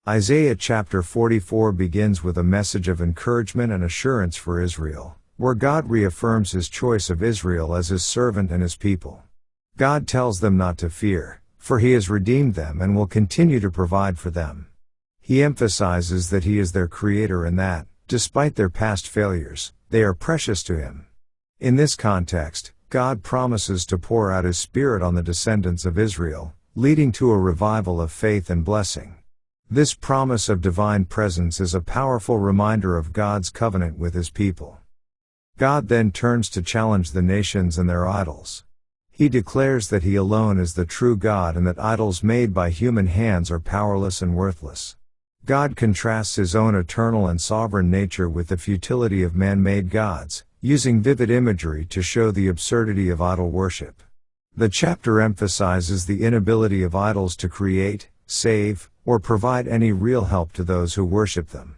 Isaiah chapter 44 begins with a message of encouragement and assurance for Israel, where God reaffirms his choice of Israel as his servant and his people. God tells them not to fear, for he has redeemed them and will continue to provide for them. He emphasizes that he is their creator and that, despite their past failures, they are precious to him. In this context, God promises to pour out his Spirit on the descendants of Israel, leading to a revival of faith and blessing. This promise of divine presence is a powerful reminder of God's covenant with his people. God then turns to challenge the nations and their idols. He declares that he alone is the true God and that idols made by human hands are powerless and worthless. God contrasts his own eternal and sovereign nature with the futility of man-made gods, using vivid imagery to show the absurdity of idol worship. The chapter emphasizes the inability of idols to create, save, or provide any real help to those who worship them.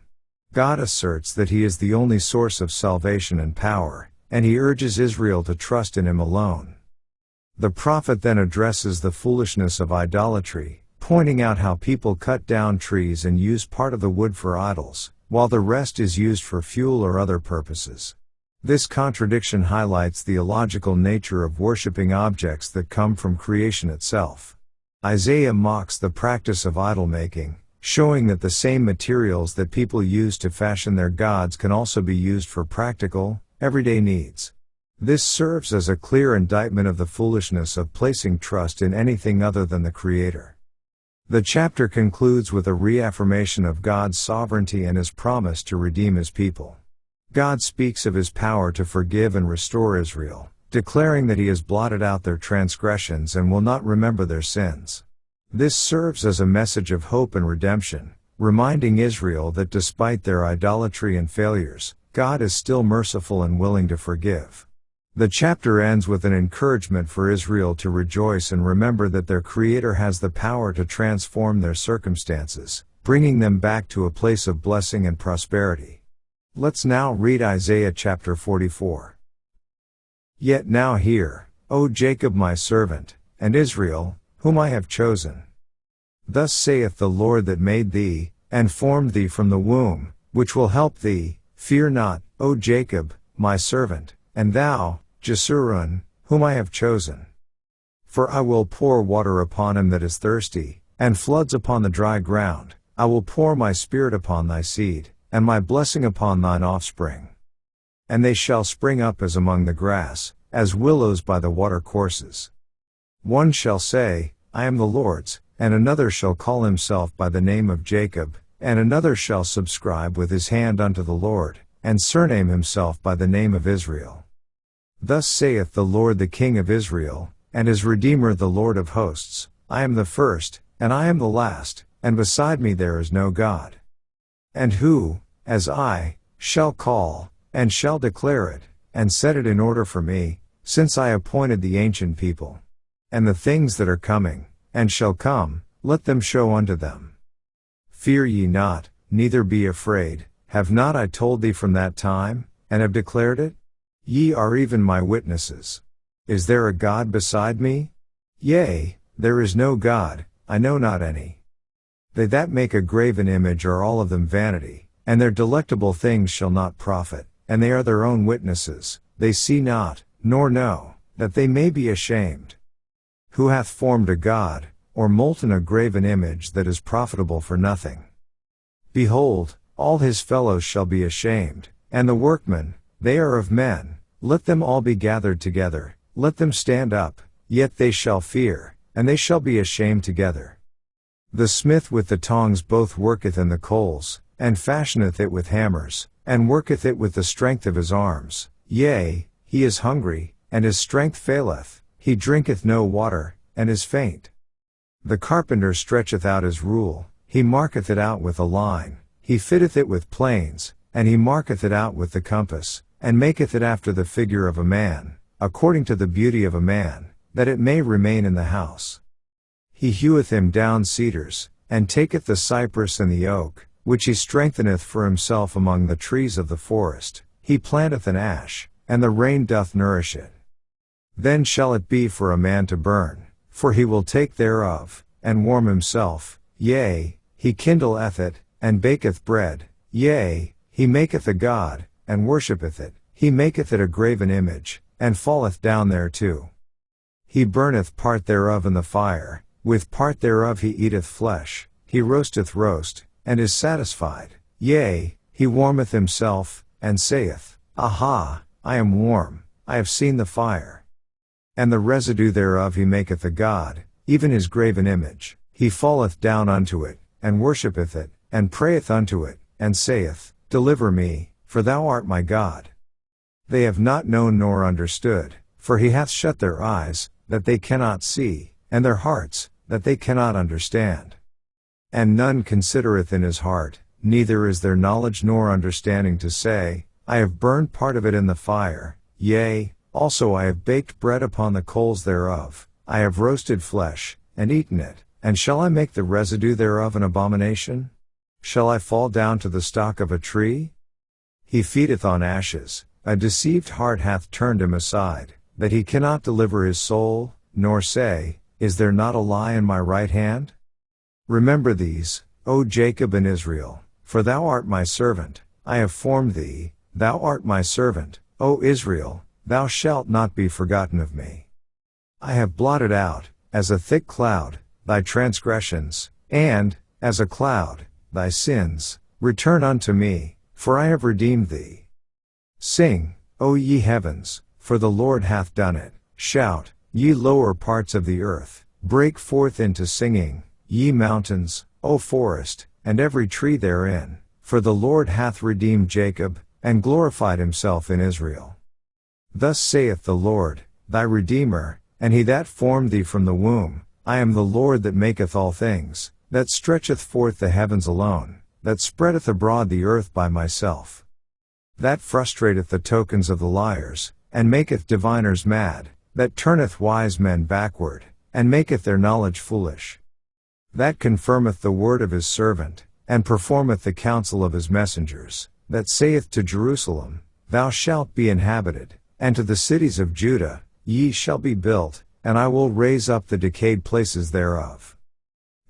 God asserts that he is the only source of salvation and power, and he urges Israel to trust in him alone. The prophet then addresses the foolishness of idolatry, pointing out how people cut down trees and use part of the wood for idols, while the rest is used for fuel or other purposes. This contradiction highlights the illogical nature of worshiping objects that come from creation itself. Isaiah mocks the practice of idol-making, showing that the same materials that people use to fashion their gods can also be used for practical, everyday needs. This serves as a clear indictment of the foolishness of placing trust in anything other than the Creator. The chapter concludes with a reaffirmation of God's sovereignty and his promise to redeem his people. God speaks of his power to forgive and restore Israel, declaring that he has blotted out their transgressions and will not remember their sins. This serves as a message of hope and redemption, reminding Israel that despite their idolatry and failures, God is still merciful and willing to forgive. The chapter ends with an encouragement for Israel to rejoice and remember that their Creator has the power to transform their circumstances, bringing them back to a place of blessing and prosperity. Let's now read Isaiah chapter 44. Yet now hear, O Jacob my servant, and Israel, whom I have chosen. Thus saith the Lord that made thee, and formed thee from the womb, which will help thee. Fear not, O Jacob, my servant, and thou, Jeshurun, whom I have chosen. For I will pour water upon him that is thirsty, and floods upon the dry ground. I will pour my Spirit upon thy seed, and my blessing upon thine offspring. And they shall spring up as among the grass, as willows by the water courses. One shall say, I am the Lord's, and another shall call himself by the name of Jacob, and another shall subscribe with his hand unto the Lord, and surname himself by the name of Israel. Thus saith the Lord the King of Israel, and his Redeemer the Lord of hosts, I am the first, and I am the last, and beside me there is no God. And who, as I, shall call, and shall declare it, and set it in order for me, since I appointed the ancient people. And the things that are coming, and shall come, let them show unto them. Fear ye not, neither be afraid, have not I told thee from that time, and have declared it? Ye are even my witnesses. Is there a God beside me? Yea, there is no God, I know not any. They that make a graven image are all of them vanity, and their delectable things shall not profit, and they are their own witnesses, they see not, nor know, that they may be ashamed. Who hath formed a God, or molten a graven image that is profitable for nothing? Behold, all his fellows shall be ashamed, and the workmen, they are of men, let them all be gathered together, let them stand up, yet they shall fear, and they shall be ashamed together. The smith with the tongs both worketh in the coals, and fashioneth it with hammers, and worketh it with the strength of his arms. Yea, he is hungry, and his strength faileth, he drinketh no water, and is faint. The carpenter stretcheth out his rule, he marketh it out with a line, he fitteth it with planes, and he marketh it out with the compass, and maketh it after the figure of a man, according to the beauty of a man, that it may remain in the house. He heweth him down cedars, and taketh the cypress and the oak, which he strengtheneth for himself among the trees of the forest. He planteth an ash, and the rain doth nourish it. Then shall it be for a man to burn, for he will take thereof, and warm himself, yea, he kindleth it, and baketh bread, yea, he maketh a god, and worshippeth it, he maketh it a graven image, and falleth down thereto. He burneth part thereof in the fire, with part thereof he eateth flesh, he roasteth roast, and is satisfied, yea, he warmeth himself, and saith, Aha, I am warm, I have seen the fire. And the residue thereof he maketh a god, even his graven image, he falleth down unto it, and worshippeth it, and prayeth unto it, and saith, Deliver me, for thou art my God. They have not known nor understood, for he hath shut their eyes, that they cannot see, and their hearts, that they cannot understand. And none considereth in his heart, neither is there knowledge nor understanding to say, I have burned part of it in the fire, yea, also I have baked bread upon the coals thereof, I have roasted flesh, and eaten it, and shall I make the residue thereof an abomination? Shall I fall down to the stock of a tree? He feedeth on ashes, a deceived heart hath turned him aside, that he cannot deliver his soul, nor say, Is there not a lie in my right hand? Remember these, O Jacob and Israel, for thou art my servant, I have formed thee, thou art my servant, O Israel, thou shalt not be forgotten of me. I have blotted out, as a thick cloud, thy transgressions, and, as a cloud, thy sins. Return unto me, for I have redeemed thee. Sing, O ye heavens, for the Lord hath done it. Shout, ye lower parts of the earth, break forth into singing, ye mountains, O forest, and every tree therein, for the Lord hath redeemed Jacob, and glorified himself in Israel. Thus saith the Lord, thy Redeemer, and he that formed thee from the womb, I am the Lord that maketh all things, that stretcheth forth the heavens alone, that spreadeth abroad the earth by myself. That frustrateth the tokens of the liars, and maketh diviners mad, that turneth wise men backward, and maketh their knowledge foolish. That confirmeth the word of his servant, and performeth the counsel of his messengers, that saith to Jerusalem, Thou shalt be inhabited, and to the cities of Judah, Ye shall be built, and I will raise up the decayed places thereof.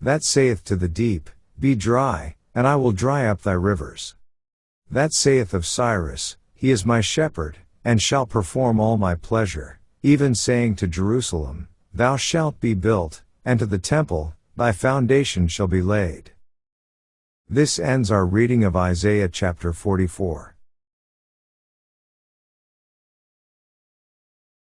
That saith to the deep, Be dry, and I will dry up thy rivers. That saith of Cyrus, He is my shepherd, and shall perform all my pleasure, even saying to Jerusalem, Thou shalt be built, and to the temple, thy foundation shall be laid. This ends our reading of Isaiah chapter 44.